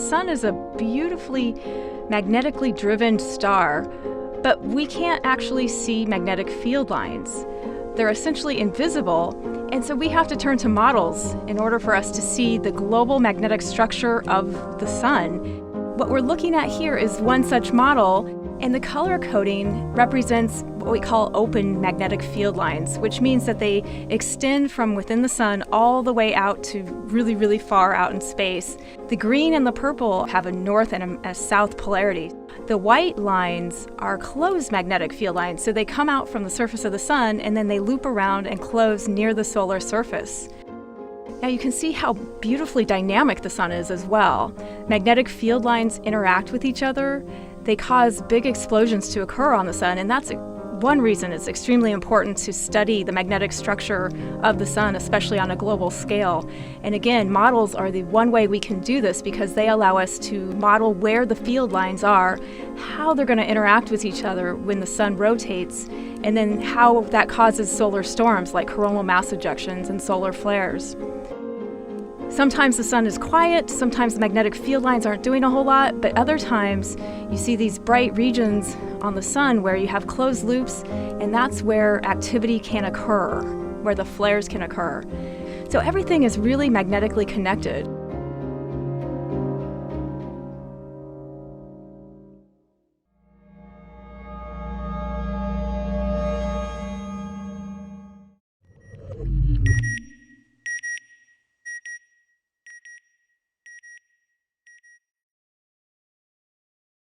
sun is a beautifully magnetically driven star, but we can't actually see magnetic field lines. They're essentially invisible, and so we have to turn to models in order for us to see the global magnetic structure of the sun. What we're looking at here is one such model, and the color coding represents what we call open magnetic field lines, which means that they extend from within the sun all the way out to really, really far out in space. The green and the purple have a north and a south polarity. The white lines are closed magnetic field lines, so they come out from the surface of the sun and then they loop around and close near the solar surface. Now you can see how beautifully dynamic the sun is as well. Magnetic field lines interact with each other. They cause big explosions to occur on the sun, and that's one reason it's extremely important to study the magnetic structure of the sun, especially on a global scale. And again, models are the one way we can do this because they allow us to model where the field lines are, how they're going to interact with each other when the sun rotates, and then how that causes solar storms like coronal mass ejections and solar flares. Sometimes the sun is quiet, sometimes the magnetic field lines aren't doing a whole lot, but other times you see these bright regions on the sun where you have closed loops, and that's where activity can occur, where the flares can occur. So everything is really magnetically connected.